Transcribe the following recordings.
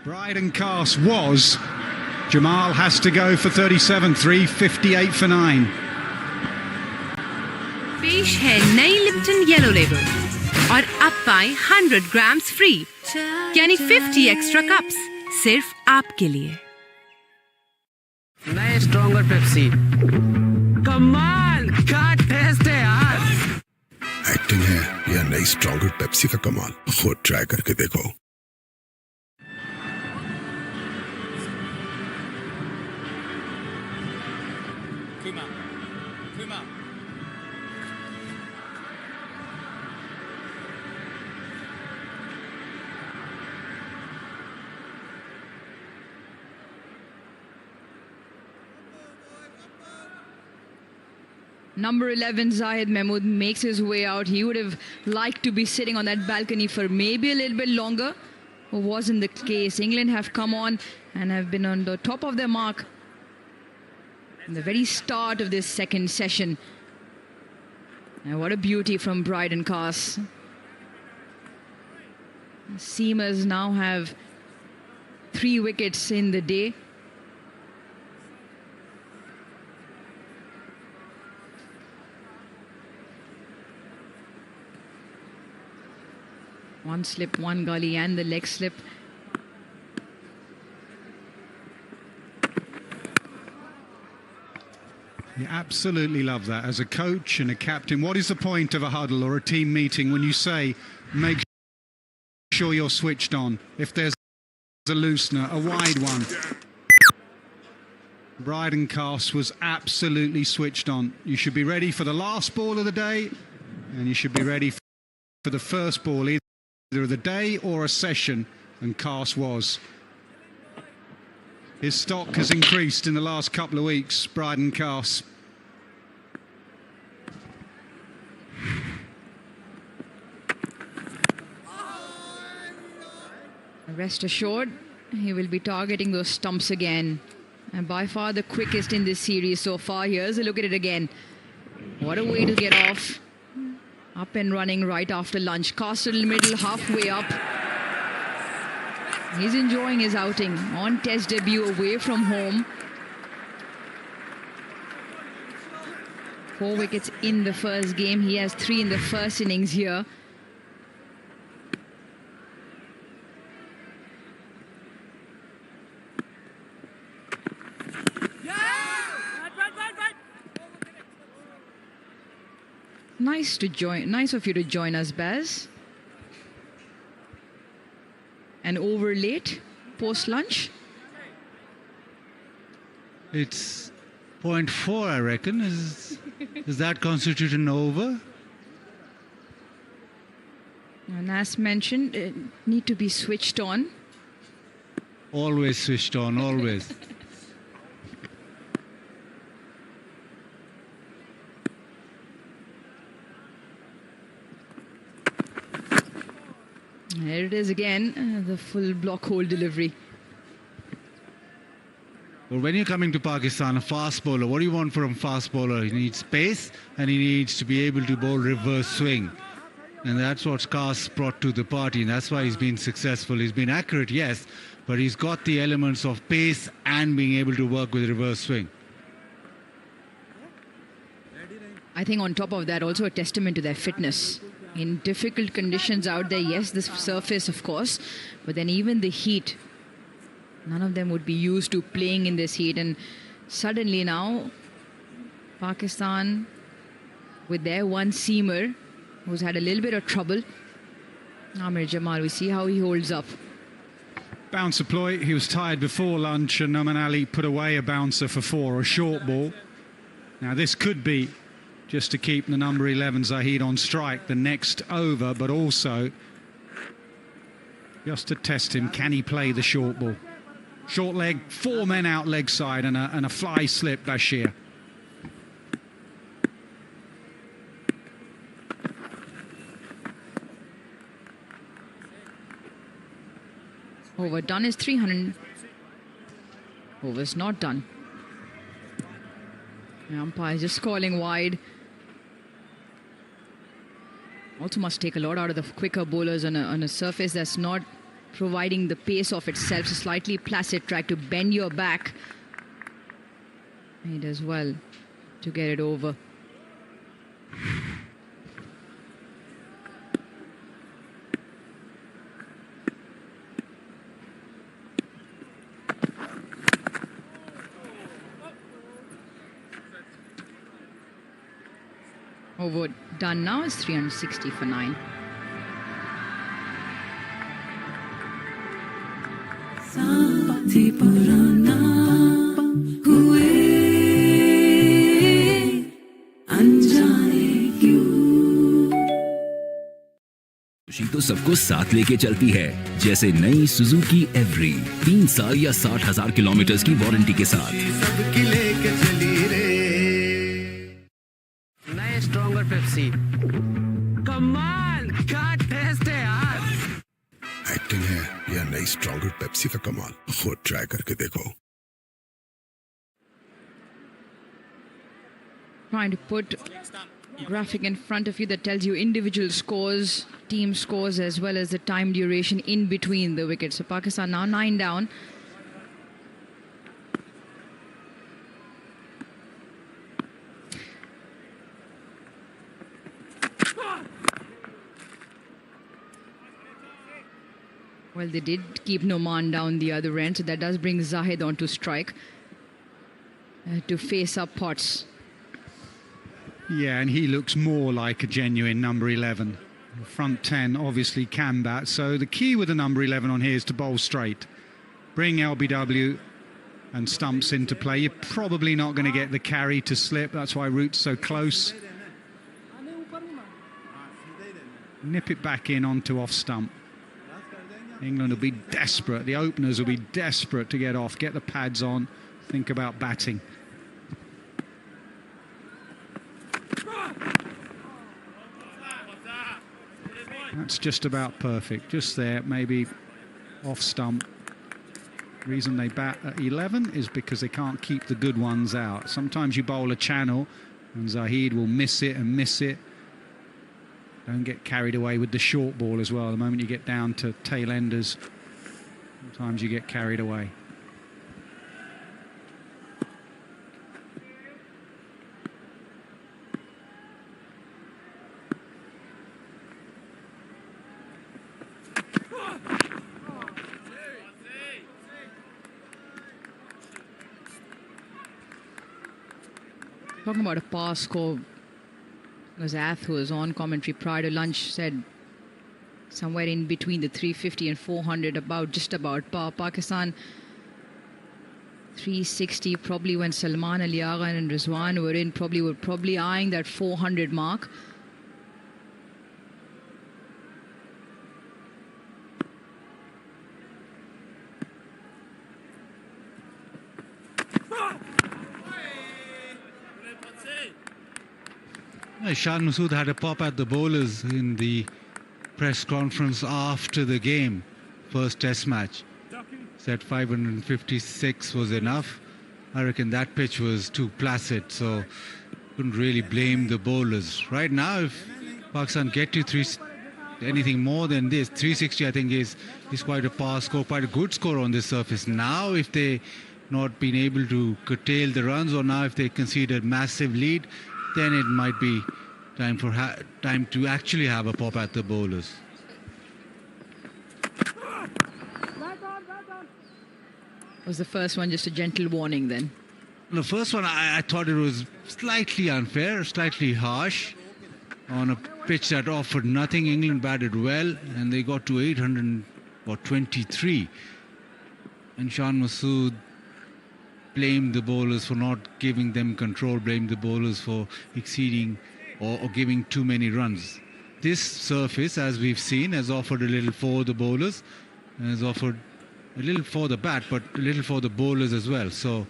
Bryden Cast was. Jamal has to go for 37, 358 for 9. पेश है नई लिप्टन येलो लेबल और अब पाएं 100 ग्राम्स फ्री यानी 50 एक्स्ट्रा कप्स सिर्फ आपके लिए। नए स्ट्रॉन्गर पेप्सी कमाल का टेस्ट है यार। एक्टिंग है या नई स्ट्रॉन्गर पेप्सी का कमाल, खुद ट्राई करके देखो। Number 11, Zahid Mahmood, makes his way out. He would have liked to be sitting on that balcony for maybe a little bit longer. Wasn't the case. England have come on and have been on the top of their mark in the very start of this second session. And what a beauty from Bryden Cast. Seamers now have 3 wickets in the day. One slip, one gully and the leg slip. You absolutely love that as a coach and a captain. What is the point of a huddle or a team meeting when you say, make sure you're switched on? If there's a loosener, a wide one. Bryden Cast was absolutely switched on. You should be ready for the last ball of the day and you should be ready for the first ball, either of the day or a session, and Cast was. His stock has increased in the last couple of weeks, Bryden Cast. Rest assured, he will be targeting those stumps again. And by far the quickest in this series so far. Here's a look at it again. What a way to get off. Up and running right after lunch. Castle middle, halfway up. He's enjoying his outing on test debut away from home. 4 wickets in the first game. He has 3 in the first innings here. Nice of you to join us, Baz. And over late, post-lunch? It's 0.4, I reckon. Does that constitute an over? And as mentioned, need to be switched on. Always switched on, always. There it is again, the full block hole delivery. Well, when you're coming to Pakistan, a fast bowler, what do you want from a fast bowler? He needs pace and he needs to be able to bowl reverse swing. And that's what Cast brought to the party, and that's why he's been successful. He's been accurate, yes, but he's got the elements of pace and being able to work with reverse swing. I think on top of that, also a testament to their fitness. In difficult conditions out there, yes, the surface, of course, but then even the heat. None of them would be used to playing in this heat. And suddenly now, Pakistan, with their one seamer, who's had a little bit of trouble, Amir Jamal, we see how he holds up. Bouncer ploy, he was tired before lunch and Noman Ali put away a bouncer for 4, a short ball. Now this could be just to keep the number 11 Zahid on strike the next over, but also just to test him, can he play the short ball? Short leg, 4 men out leg side and a fly slip, Bashir. Over done is 300. Over's not done. The umpire just calling wide. Also must take a lot out of the quicker bowlers on a surface that's not providing the pace of itself. So slightly placid track to bend your back. He does well to get it over. Over done now is 360 for 9. खुशी तो सबको साथ लेके चलती है, जैसे नई Suzuki every 3 साल या 60,000 किलोमीटर की वारंटी के साथ। सबकी लेके चली रे नए स्ट्रॉन्गर पेप्सी। कमाल क्या टेस्ट है यार। एक्टिंग है या नई स्ट्रॉन्गर पेप्सी का कमाल, खुद ट्राई करके देखो। Trying to put graphic in front of you that tells you individual scores, team scores, as well as the time duration in between the wickets. So Pakistan now 9 down. Well, they did keep Noman down the other end, so that does bring Zahid onto strike to face up Potts. Yeah, and he looks more like a genuine number 11. The front 10 obviously can bat. So the key with the number 11 on here is to bowl straight. Bring LBW and stumps into play. You're probably not going to get the carry to slip. That's why Root's so close. Nip it back in onto off stump. England will be desperate. The openers will be desperate to get off, get the pads on, think about batting. That's just about perfect. Just there, maybe off stump. Reason they bat at 11 is because they can't keep the good ones out. Sometimes you bowl a channel and Zahid will miss it and miss it. Don't get carried away with the short ball as well. The moment you get down to tail enders, sometimes you get carried away. Talking about a pass score, because Ath, who was on commentary prior to lunch, said somewhere in between the 350 and 400, just about par. Pakistan 360, probably when Salman Ali Agha and Rizwan were in, were probably eyeing that 400 mark. Shan Masood had a pop at the bowlers in the press conference after the game, first test match. Said 556 was enough. I reckon that pitch was too placid, so couldn't really blame the bowlers. Right now, if Pakistan get to anything more than this, 360 I think is quite a pass score, quite a good score on this surface. Now if they not been able to curtail the runs, or now if they concede a massive lead, then it might be time to actually have a pop at the bowlers. Was the first one just a gentle warning then? The first one, I thought it was slightly unfair, slightly harsh on a pitch that offered nothing. England batted well and they got to 823. And Shan Masood blamed the bowlers for not giving them control, blamed the bowlers for exceeding or giving too many runs. This surface, as we've seen, has offered a little for the bowlers, and has offered a little for the bat, but a little for the bowlers as well. So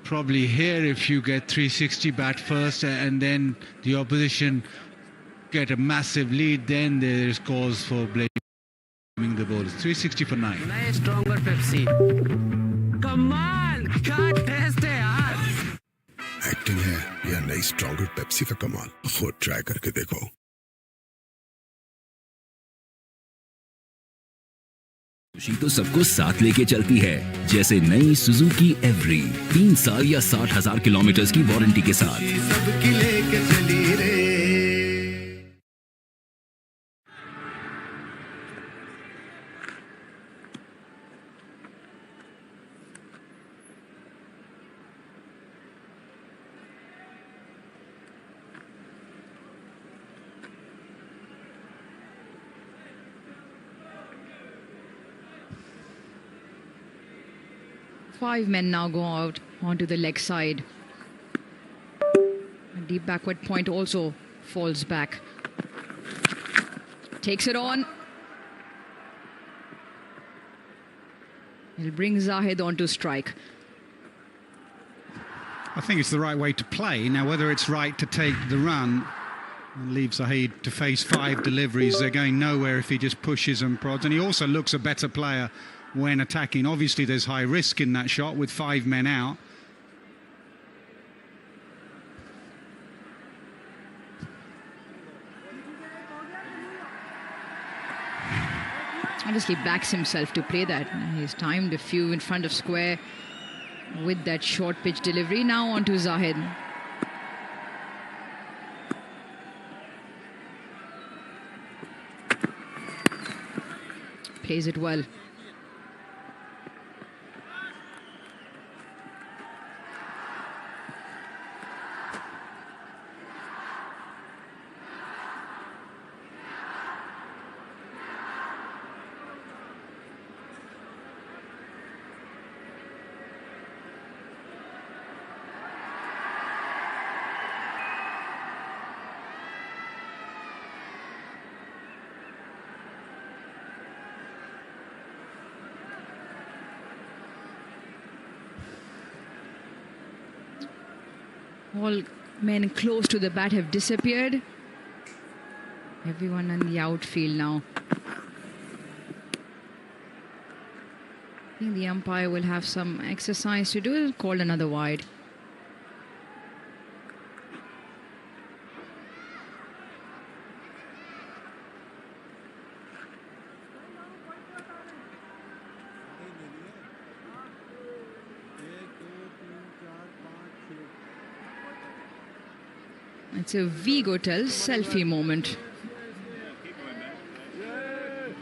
probably here, if you get 360 bat first and then the opposition get a massive lead, then there is cause for blaming the bowlers. 360 for 9. नए stronger Pepsi. कमाल क्या test है यार। Acting है या नई stronger Pepsi का कमाल, खुद ट्राई करके देखो। खुशी तो सबको साथ लेके चलती है, जैसे नई सुजुकी एवरी 3 साल या 60,000 किलोमीटर की वारंटी के साथ। सबकी लेके चली रे। Five men now go out onto the leg side. A deep backward point also falls back. Takes it on. He'll bring Zahid on to strike. I think it's the right way to play. Now, whether it's right to take the run and leave Zahid to face 5 deliveries, they're going nowhere if he just pushes and prods. And he also looks a better player when attacking. Obviously, there's high risk in that shot with 5 men out. Obviously backs himself to play that. He's timed a few in front of square with that short pitch delivery. Now on to Zahid. Plays it well. All men close to the bat have disappeared. Everyone in the outfield now. I think the umpire will have some exercise to do. Call another wide. It's a Vigotel selfie moment.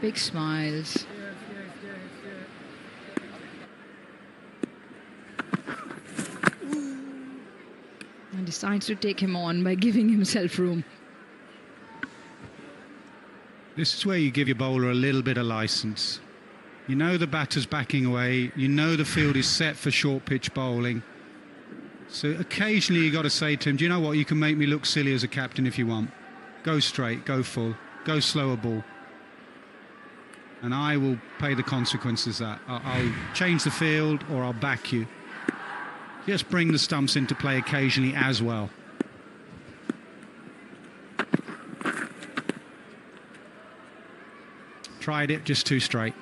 Big smiles. And decides to take him on by giving himself room. This is where you give your bowler a little bit of license. You know the batter's backing away. You know the field is set for short pitch bowling. So occasionally you got to say to him, do you know what, you can make me look silly as a captain if you want. Go straight, go full, go slower ball. And I will pay the consequences of that. I'll change the field or I'll back you. Just bring the stumps into play occasionally as well. Tried it, just too straight.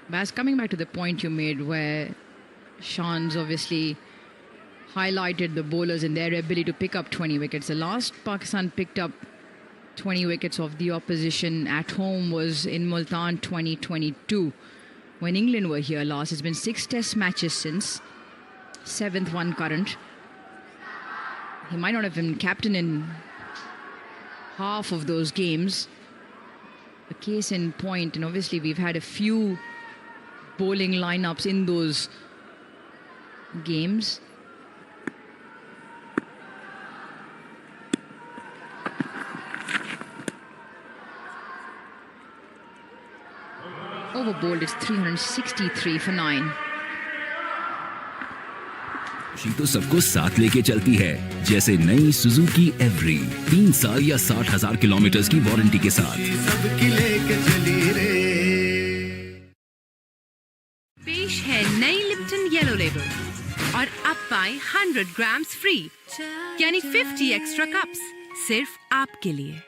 Baz, coming back to the point you made where Shan's obviously highlighted the bowlers and their ability to pick up 20 wickets. The last Pakistan picked up 20 wickets of the opposition at home was in Multan 2022 when England were here last. It's been 6 test matches since, 7th one current. He might not have been captain in half of those games. A case in point, and obviously we've had a few bowling lineups in those games. Over bowled, it's 363 for 9. खुशी तो सबको साथ लेके चलती है, जैसे नई Suzuki every 3 साल या 60,000 किलोमीटर की वारंटी के साथ। पेश है नई लिप्टन येलो लेबल और अब पाएं 100 ग्राम्स फ्री, यानी 50 एक्स्ट्रा कप्स सिर्फ आपके लिए।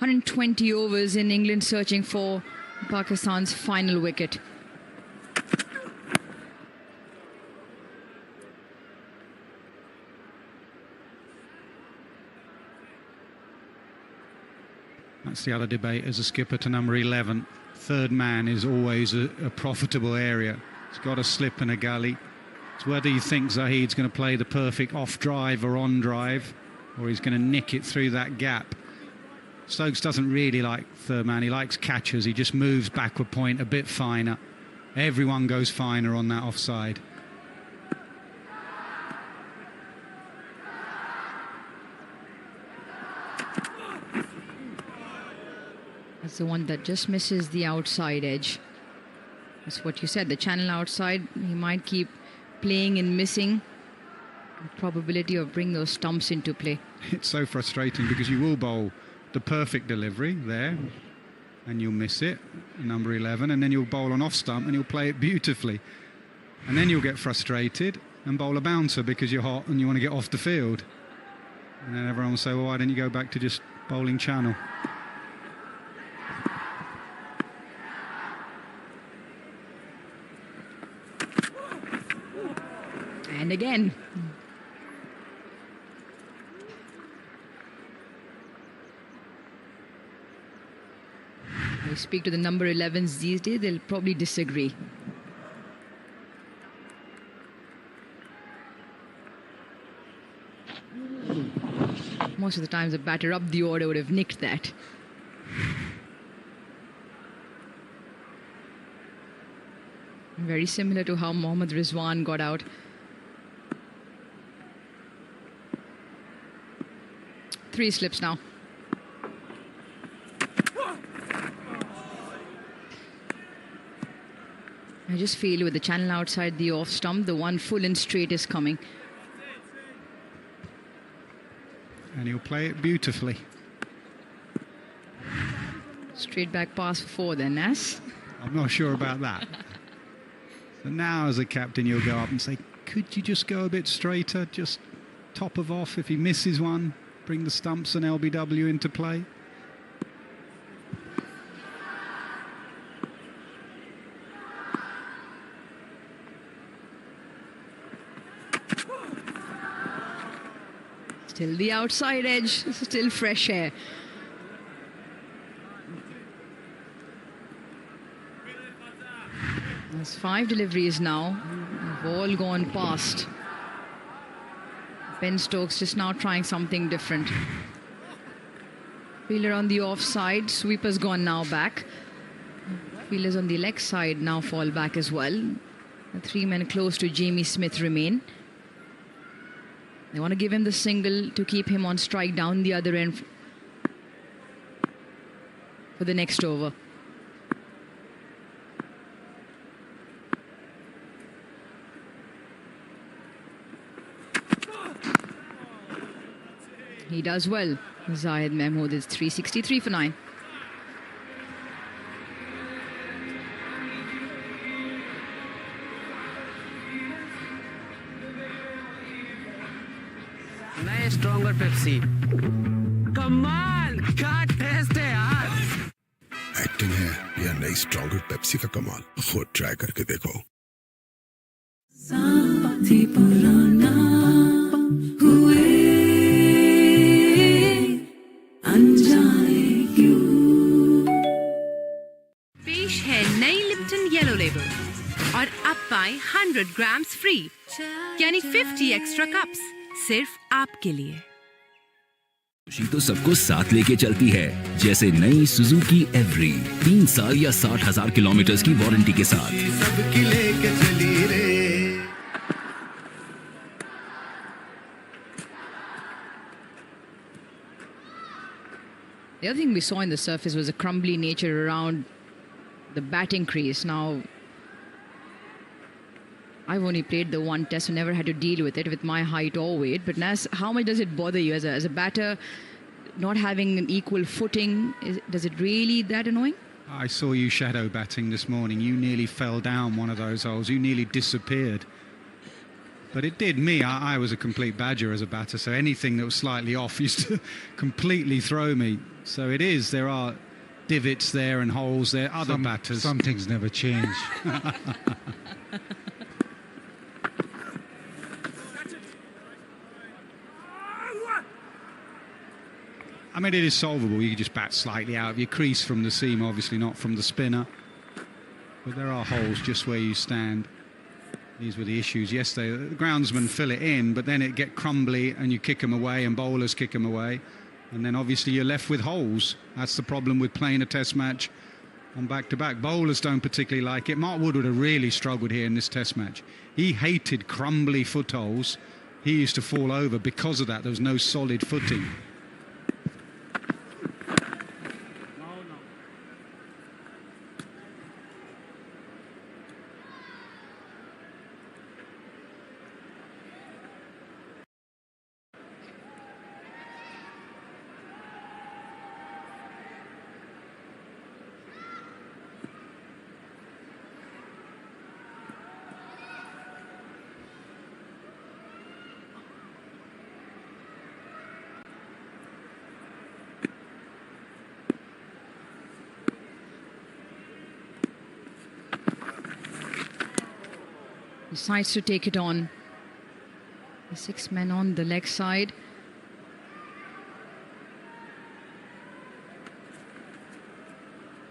$120 overs in England searching for Pakistan's final wicket. That's the other debate as a skipper to number 11. Third man is always a profitable area. It's got a slip and a gully. It's whether you think Zahid's going to play the perfect off drive or on drive, or he's going to nick it through that gap. Stokes doesn't really like third man. He likes catchers. He just moves backward point a bit finer. Everyone goes finer on that offside. That's the one that just misses the outside edge. That's what you said. The channel outside, he might keep playing and missing. The probability of bringing those stumps into play. It's so frustrating because you will bowl the perfect delivery there and you'll miss it, number 11, and then you'll bowl an off stump and you'll play it beautifully. And then you'll get frustrated and bowl a bouncer because you're hot and you want to get off the field. And then everyone will say, well, why don't you go back to just bowling channel? And again. I speak to the number 11s these days, they'll probably disagree. Most of the times the batter up the order would have nicked that. Very similar to how Mohammad Rizwan got out. Three slips now. I just feel with the channel outside the off stump, the one full and straight is coming. And he'll play it beautifully. Straight back pass for 4 then, Nas. I'm not sure about that. So now as a captain you'll go up and say, could you just go a bit straighter, just top of off? If he misses one, bring the stumps and LBW into play. Still the outside edge, still fresh air. There's 5 deliveries now. They've all gone past. Ben Stokes just now trying something different. Fielder on the offside, sweeper's gone now back. Fielders on the leg side now fall back as well. The 3 men close to Jamie Smith remain. They want to give him the single to keep him on strike down the other end for the next over. He does well. Zahid Mahmood is 363 for 9. नए stronger Pepsi कमाल क्या test है यार acting है या नई stronger Pepsi का कमाल, खुद ट्राई करके देखो। पेश है नई लिप्टन येलो लेबल और अब पाएं 100 ग्राम्स फ्री, यानी 50 एक्स्ट्रा कप्स सिर्फ आपके लिए। खुशी तो सबको साथ लेके चलती है, जैसे नई सुजुकी एवरी 3 साल या 60,000 किलोमीटर की वारंटी के साथ। सबकी लेके चली रे। The other thing we saw in the surface was a crumbly nature around the batting crease. Now, I've only played the one test, so never had to deal with it with my height or weight. But Nas, how much does it bother you as a batter, not having an equal footing? Does it really that annoying? I saw you shadow batting this morning. You nearly fell down one of those holes. You nearly disappeared. But it did me. I was a complete badger as a batter, so anything that was slightly off used to completely throw me. So it is. There are divots there and holes there. Other batters. Some things never change. I mean, it is solvable. You can just bat slightly out of your crease from the seam, obviously not from the spinner. But there are holes just where you stand. These were the issues yesterday. The groundsmen fill it in, but then it get crumbly and you kick them away and bowlers kick them away. And then obviously you're left with holes. That's the problem with playing a test match on back-to-back. Bowlers don't particularly like it. Mark Wood would have really struggled here in this test match. He hated crumbly footholes. He used to fall over because of that. There was no solid footing. Decides to take it on. The 6 men on the leg side.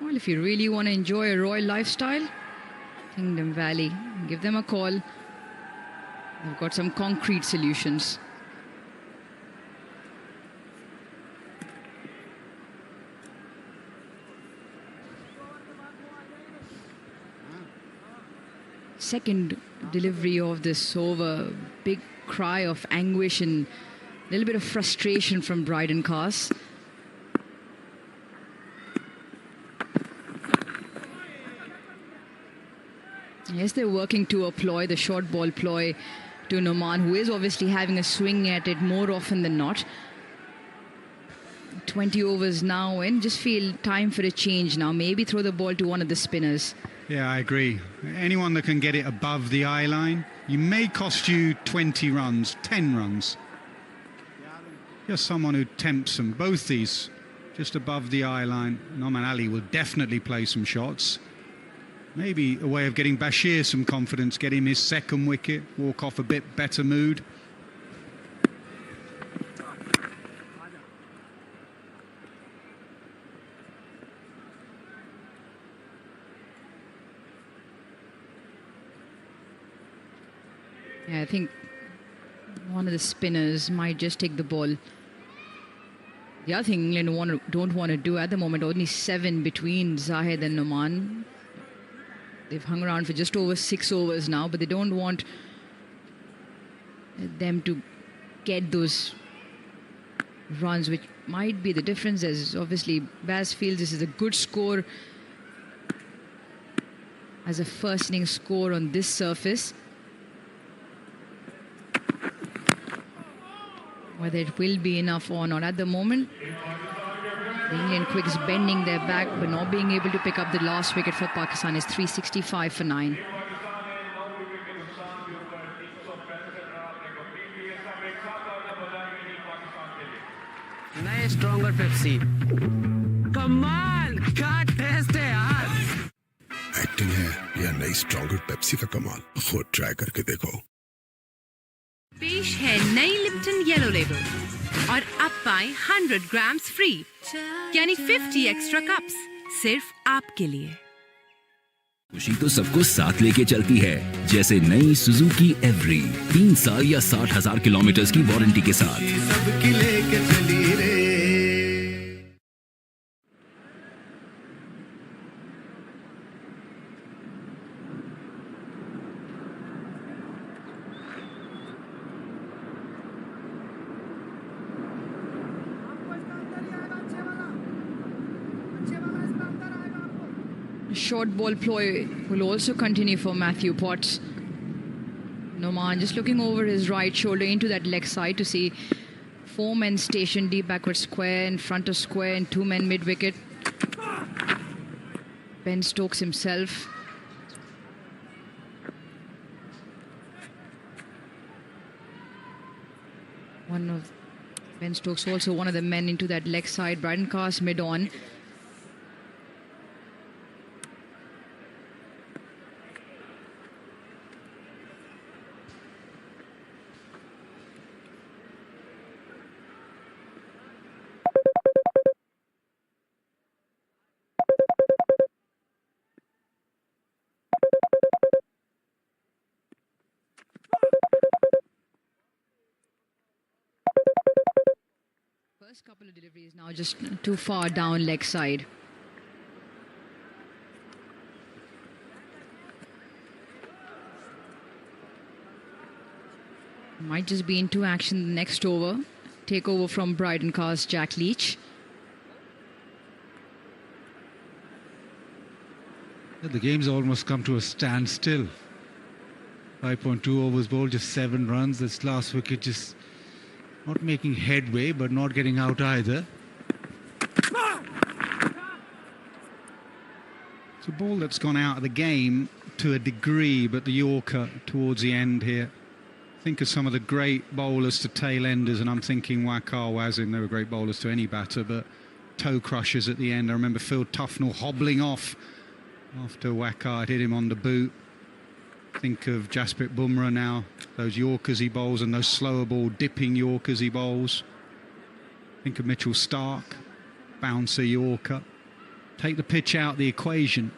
Well, if you really want to enjoy a royal lifestyle, Kingdom Valley, give them a call. They've got some concrete solutions. Second delivery of this over, big cry of anguish and a little bit of frustration from Bryden Cass. Yes, they're working to a ploy, the short ball ploy to Noman, who is obviously having a swing at it more often than not. 20 overs now and just feel time for a change now. Maybe throw the ball to one of the spinners. Yeah, I agree. Anyone that can get it above the eye line, you may cost you 20 runs, 10 runs. Just someone who tempts them. Both these just above the eye line. Noman Ali will definitely play some shots. Maybe a way of getting Bashir some confidence, get him his second wicket, walk off a bit better mood. Yeah, I think one of the spinners might just take the ball. The other thing England don't want to do at the moment, only 7 between Zahid and Noman. They've hung around for just over 6 overs now, but they don't want them to get those runs, which might be the difference. As obviously Baz feels this is a good score as a first innings score on this surface. Whether it will be enough or not at the moment. The Indian quicks bending their back but not being able to pick up the last wicket for Pakistan is 365 for 9. नए stronger Pepsi कमाल क्या test है यार acting है या नई stronger Pepsi का कमाल खुद ट्राई करके देखो पेश है नई लिप्टन येलो लेबल और अब पाए 100 ग्राम्स फ्री यानी 50 एक्स्ट्रा कप्स सिर्फ आपके लिए। खुशी तो सबको साथ लेके चलती है, जैसे नई सुजुकी एवरी 3 साल या 60,000 किलोमीटर की वारंटी के साथ। सबकी लेके चली रे Short ball ploy will also continue for Matthew Potts. Noman just looking over his right shoulder into that leg side to see 4 men stationed deep backward square, in front of square, and 2 men mid-wicket. Ben Stokes himself. Ben Stokes also one of the men into that leg side. Bryden Carr's mid-on. First couple of deliveries now just too far down leg side. Might just be into action next over. Take over from Bryden Carr's Jack Leach. The game's almost come to a standstill. 5.2 overs bowled, just 7 runs. This last wicket just not making headway, but not getting out either. It's a ball that's gone out of the game to a degree, but the Yorker towards the end here. Think of some of the great bowlers to tail enders, and I'm thinking Waqar, Wasim, they were great bowlers to any batter, but toe crushers at the end. I remember Phil Tufnell hobbling off after Waqar had hit him on the boot. Think of Jasprit Bumrah now, those Yorkers he bowls and those slower ball dipping Yorkers he bowls. Think of Mitchell Starc, bouncer Yorker. Take the pitch out of the equation.